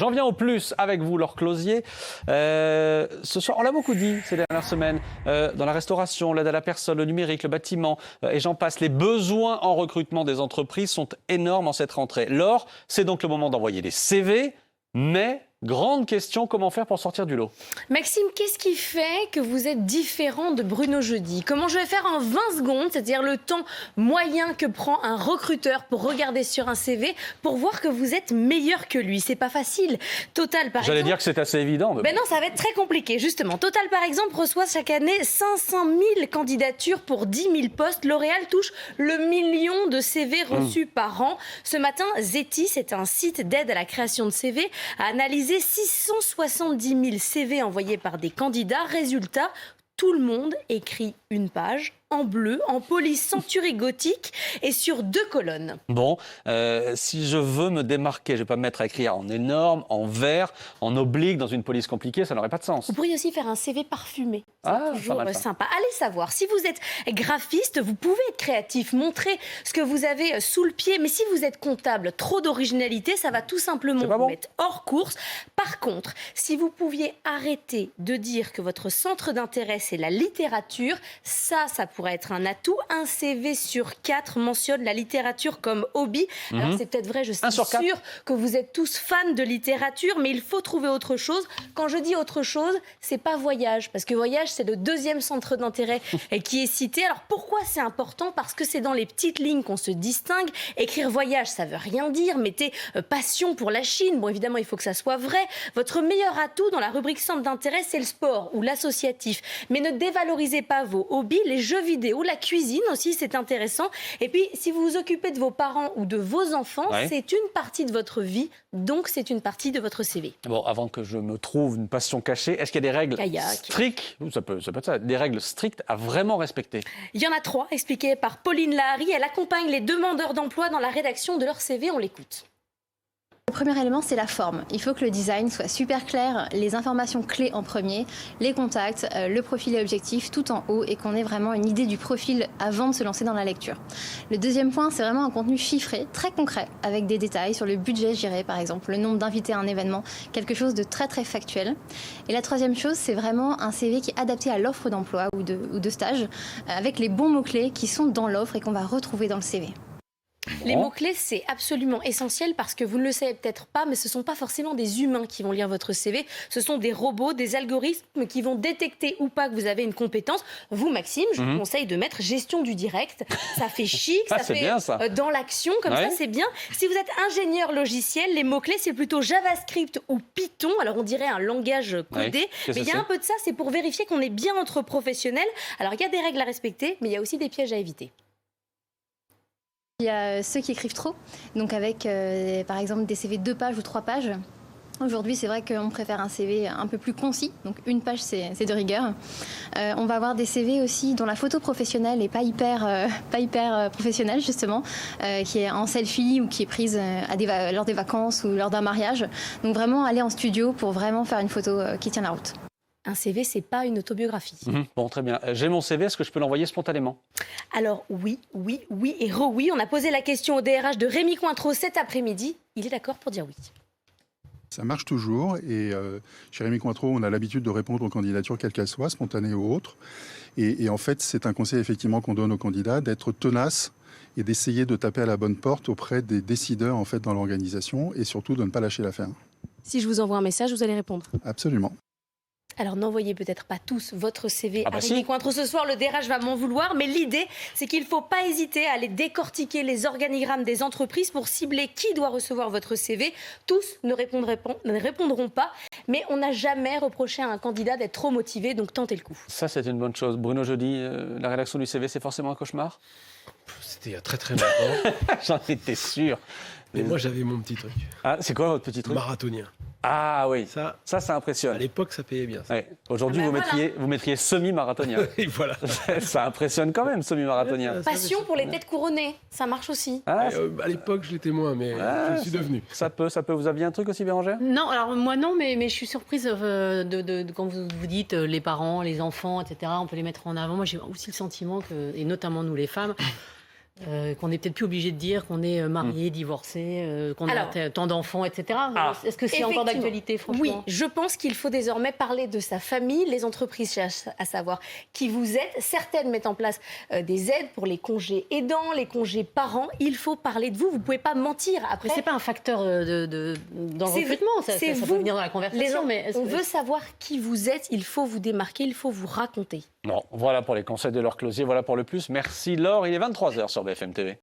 J'en viens au plus avec vous, Laure Closier. Ce soir, on l'a beaucoup dit ces dernières semaines, dans la restauration, l'aide à la personne, le numérique, le bâtiment, et j'en passe. Les besoins en recrutement des entreprises sont énormes en cette rentrée. Laure, c'est donc le moment d'envoyer des CV, mais grande question, comment faire pour sortir du lot? Maxime, qu'est-ce qui fait que vous êtes différent de Bruno Jeudi? Comment je vais faire en 20 secondes, c'est-à-dire le temps moyen que prend un recruteur pour regarder sur un CV, pour voir que vous êtes meilleur que lui? C'est pas facile. Total, par exemple... J'allais dire que c'est assez évident. Mais non, ça va être très compliqué, justement. Total, par exemple, reçoit chaque année 500 000 candidatures pour 10 000 postes. L'Oréal touche le million de CV reçus par an. Ce matin, Zeti, c'est un site d'aide à la création de CV, a analysé 670 000 CV envoyés par des candidats. Résultat, tout le monde écrit une page en bleu, en police centurie gothique et sur 2 colonnes. Bon, si je veux me démarquer, je ne vais pas me mettre à écrire en énorme, en vert, en oblique, dans une police compliquée, ça n'aurait pas de sens. Vous pourriez aussi faire un CV parfumé. C'est toujours sympa. Allez savoir, si vous êtes graphiste, vous pouvez être créatif, montrer ce que vous avez sous le pied. Mais si vous êtes comptable, trop d'originalité, ça va tout simplement vous mettre hors course. Par contre, si vous pouviez arrêter de dire que votre centre d'intérêt, c'est la littérature, ça pourrait être un atout. Un CV sur 4 mentionne la littérature comme hobby. Alors c'est peut-être vrai, je suis sûre que vous êtes tous fans de littérature, mais il faut trouver autre chose. Quand je dis autre chose, c'est pas voyage, parce que voyage, c'est le 2e centre d'intérêt qui est cité. Alors pourquoi c'est important? Parce que c'est dans les petites lignes qu'on se distingue. Écrire voyage, ça veut rien dire. Mettez passion pour la Chine. Bon, évidemment, il faut que ça soit vrai. Votre meilleur atout dans la rubrique centre d'intérêt, c'est le sport ou l'associatif. Mais ne dévalorisez pas vos hobbies, les jeux vidéo, la cuisine aussi, c'est intéressant. Et puis, si vous vous occupez de vos parents ou de vos enfants, c'est une partie de votre vie, donc c'est une partie de votre CV. Bon, avant que je me trouve une passion cachée, est-ce qu'il y a des règles strictes, ça peut être ça, des règles strictes à vraiment respecter? Il y en a 3, expliquées par Pauline Lahari. Elle accompagne les demandeurs d'emploi dans la rédaction de leur CV. On l'écoute. Le premier élément, c'est la forme. Il faut que le design soit super clair, les informations clés en premier, les contacts, le profil et objectif tout en haut et qu'on ait vraiment une idée du profil avant de se lancer dans la lecture. Le deuxième point, c'est vraiment un contenu chiffré, très concret, avec des détails sur le budget géré par exemple, le nombre d'invités à un événement, quelque chose de très très factuel. Et la troisième chose, c'est vraiment un CV qui est adapté à l'offre d'emploi ou de stage, avec les bons mots-clés qui sont dans l'offre et qu'on va retrouver dans le CV. Les mots-clés, c'est absolument essentiel parce que vous ne le savez peut-être pas, mais ce ne sont pas forcément des humains qui vont lire votre CV. Ce sont des robots, des algorithmes qui vont détecter ou pas que vous avez une compétence. Vous, Maxime, je vous conseille de mettre gestion du direct. Ça fait chic, ça fait bien, ça. Dans l'action, comme ça, c'est bien. Si vous êtes ingénieur logiciel, les mots-clés, c'est plutôt JavaScript ou Python. Alors, on dirait un langage codé, mais il y a un peu de ça, c'est pour vérifier qu'on est bien entre professionnels. Alors, il y a des règles à respecter, mais il y a aussi des pièges à éviter. Il y a ceux qui écrivent trop, donc avec par exemple des CV 2 pages ou 3 pages. Aujourd'hui, c'est vrai qu'on préfère un CV un peu plus concis, donc une page, c'est de rigueur. On va avoir des CV aussi dont la photo professionnelle n'est pas hyper professionnelle, justement, qui est en selfie ou qui est prise lors des vacances ou lors d'un mariage. Donc vraiment aller en studio pour vraiment faire une photo qui tient la route. Un CV, c'est pas une autobiographie. Bon, très bien. J'ai mon CV, est-ce que je peux l'envoyer spontanément? Alors oui et oui. On a posé la question au DRH de Rémi Cointreau cet après-midi. Il est d'accord pour dire oui. Ça marche toujours et chez Rémi Cointreau, on a l'habitude de répondre aux candidatures, quelles qu'elles soient, spontanées ou autres. Et en fait, c'est un conseil effectivement qu'on donne aux candidats, d'être tenace et d'essayer de taper à la bonne porte auprès des décideurs en fait, dans l'organisation et surtout de ne pas lâcher l'affaire. Si je vous envoie un message, vous allez répondre? Absolument. Alors n'envoyez peut-être pas tous votre CV à Rémi Cointreau ce soir, le DRH va m'en vouloir, mais l'idée c'est qu'il ne faut pas hésiter à aller décortiquer les organigrammes des entreprises pour cibler qui doit recevoir votre CV. Tous ne répondront pas, mais on n'a jamais reproché à un candidat d'être trop motivé, donc tentez le coup. Ça c'est une bonne chose. Bruno Jeudi, la rédaction du CV c'est forcément un cauchemar? C'était il y a très très longtemps. J'en étais sûr. Mais moi j'avais mon petit truc. Ah, c'est quoi votre petit truc? Marathonien. Ah oui, ça impressionne. À l'époque, ça payait bien. Ça. Ouais. Aujourd'hui, vous mettriez semi-marathonien. Et voilà. Ça impressionne quand même, semi-marathonien. Passion pour les têtes couronnées, ça marche aussi. À l'époque, je l'étais moins, mais je le suis devenu. Ça peut. Vous aviez un truc aussi, Bérangère? Non, alors moi non, mais je suis surprise de quand vous dites les parents, les enfants, etc. On peut les mettre en avant. Moi, j'ai aussi le sentiment que, et notamment nous les femmes, qu'on n'est peut-être plus obligé de dire qu'on est marié, divorcé, qu'on a tant d'enfants, etc. Est-ce que c'est encore d'actualité, franchement? Oui, je pense qu'il faut désormais parler de sa famille. Les entreprises cherchent à savoir qui vous êtes. Certaines mettent en place des aides pour les congés aidants, les congés parents. Il faut parler de vous. Vous ne pouvez pas mentir. Après, mais ce n'est pas un facteur dans le recrutement. Ça peut venir dans la conversation. On veut savoir qui vous êtes. Il faut vous démarquer. Il faut vous raconter. Bon, voilà pour les conseils de Laure Closier. Voilà pour le plus. Merci Laure. Il est 23h sur BFM TV.